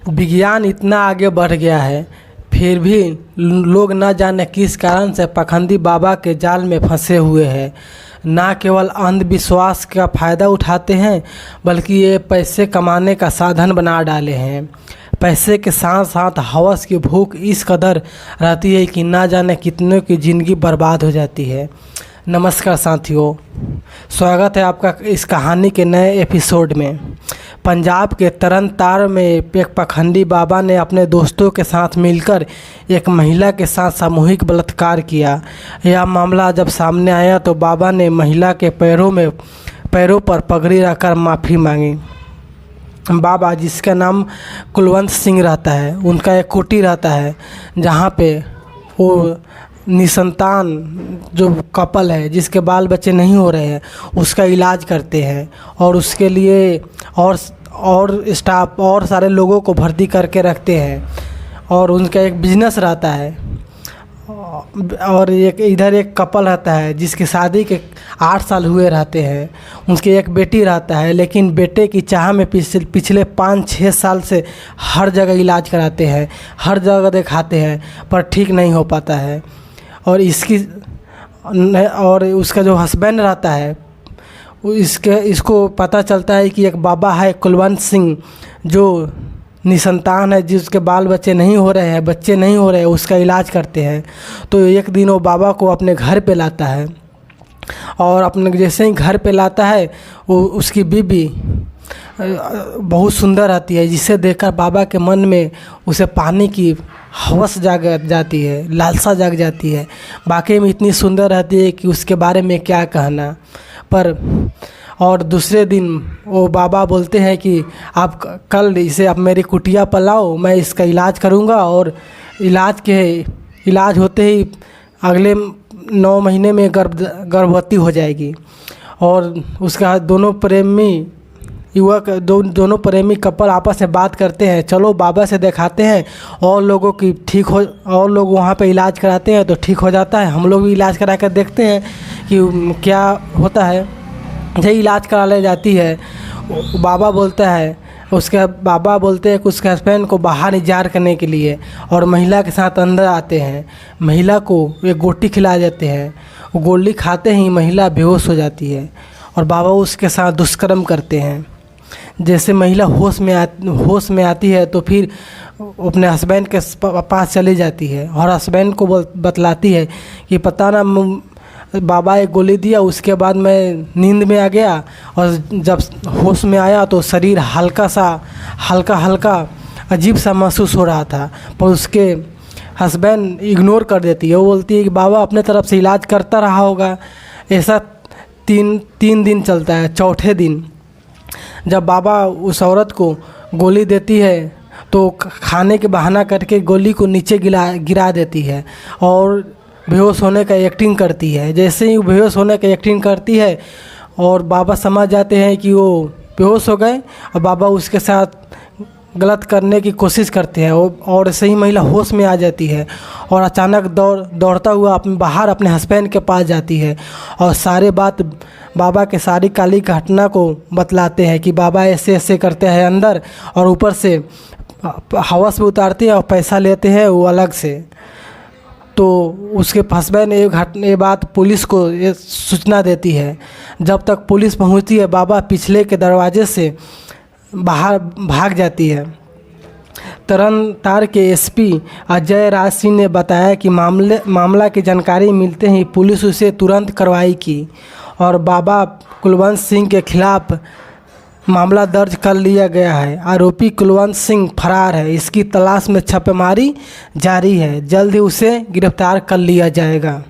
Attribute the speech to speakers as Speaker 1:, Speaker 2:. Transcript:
Speaker 1: विज्ञान इतना आगे बढ़ गया है, फिर भी लोग न जाने किस कारण से पाखंडी बाबा के जाल में फंसे हुए हैं। ना केवल अंधविश्वास का फ़ायदा उठाते हैं, बल्कि ये पैसे कमाने का साधन बना डाले हैं। पैसे के साथ साथ हवस की भूख इस कदर रहती है कि ना जाने कितनों की ज़िंदगी बर्बाद हो जाती है। नमस्कार साथियों, स्वागत है आपका इस कहानी के नए एपिसोड में। पंजाब के तरन तार में एक पाखंडी बाबा ने अपने दोस्तों के साथ मिलकर एक महिला के साथ सामूहिक बलात्कार किया। यह मामला जब सामने आया तो बाबा ने महिला के पैरों पर पगड़ी रखकर माफ़ी मांगी। बाबा, जिसका नाम कुलवंत सिंह रहता है, उनका एक कुटी रहता है जहाँ पे वो निसंतान जो कपल है जिसके बाल बच्चे नहीं हो रहे हैं उसका इलाज करते हैं और उसके लिए और स्टाफ और सारे लोगों को भर्ती करके रखते हैं और उनका एक बिजनेस रहता है। और इधर एक कपल रहता है जिसकी शादी के 8 साल हुए रहते हैं। उनकी एक बेटी रहता है, लेकिन बेटे की चाह में पिछले 5-6 साल से हर जगह इलाज कराते हैं, हर जगह दिखाते हैं, पर ठीक नहीं हो पाता है। और उसका जो हस्बैंड रहता है इसको पता चलता है कि एक बाबा है कुलवंत सिंह जो निसंतान है, जिसके बाल बच्चे नहीं हो रहे हैं, बच्चे नहीं हो रहे हैं, उसका इलाज करते हैं। तो एक दिन वो बाबा को अपने घर पे लाता है और अपने जैसे ही घर पे लाता है वो उसकी बीबी बहुत सुंदर रहती है, जिसे देखकर बाबा के मन में उसे पाने की हवस जाग जाती है, लालसा जाग जाती है। वाकई में इतनी सुंदर रहती है कि उसके बारे में क्या कहना। और दूसरे दिन वो बाबा बोलते हैं कि आप कल इसे आप मेरी कुटिया पर लाओ, मैं इसका इलाज करूँगा। और इलाज होते ही अगले 9 महीने में गर्भवती हो जाएगी। और उसका दोनों प्रेमी कपल आपस में बात करते हैं, चलो बाबा से दिखाते हैं और लोगों की और लोग वहाँ पे इलाज कराते हैं तो ठीक हो जाता है। हम लोग भी इलाज करा कर देखते हैं कि क्या होता है। यही इलाज करा ले जाती है। बाबा बोलते हैं कि उसके हस्बैंड को बाहर इंतजार करने के लिए, और महिला के साथ अंदर आते हैं। महिला को एक गोटी खिला देते हैं। वो गोली खाते ही महिला बेहोश हो जाती है और बाबा उसके साथ दुष्कर्म करते हैं। जैसे महिला होश में आती है तो फिर अपने हस्बैंड के पास चली जाती है और हस्बैंड को बतलाती है कि पता ना बाबा एक गोली दिया, उसके बाद मैं नींद में आ गया और जब होश में आया तो शरीर हल्का अजीब सा महसूस हो रहा था। पर उसके हस्बैंड इग्नोर कर देती है। वो बोलती है कि बाबा अपने तरफ से इलाज करता रहा होगा। ऐसा तीन दिन चलता है। चौथे दिन जब बाबा उस औरत को गोली देती है तो खाने के बहाना करके गोली को नीचे गिरा देती है और बेहोश होने का एक्टिंग करती है। जैसे ही बेहोश होने का एक्टिंग करती है और बाबा समझ जाते हैं कि वो बेहोश हो गए और बाबा उसके साथ गलत करने की कोशिश करते हैं और ऐसे ही महिला होश में आ जाती है और अचानक दौड़ता हुआ बाहर अपने हस्बैंड के पास जाती है और सारे बात बाबा के सारी काली घटना को बतलाते हैं कि बाबा ऐसे करते हैं अंदर और ऊपर से हवस में उतारते हैं और पैसा लेते हैं वो अलग से। तो उसके हस्बैंड ये बात पुलिस को सूचना देती है। जब तक पुलिस पहुंचती है बाबा पिछले के दरवाजे से बाहर भाग जाती है। तरन तार के एसपी अजय राज सिंह ने बताया कि मामला की जानकारी मिलते ही पुलिस उसे तुरंत कार्रवाई की और बाबा कुलवंत सिंह के खिलाफ मामला दर्ज कर लिया गया है। आरोपी कुलवंत सिंह फरार है। इसकी तलाश में छापेमारी जारी है। जल्द ही उसे गिरफ्तार कर लिया जाएगा।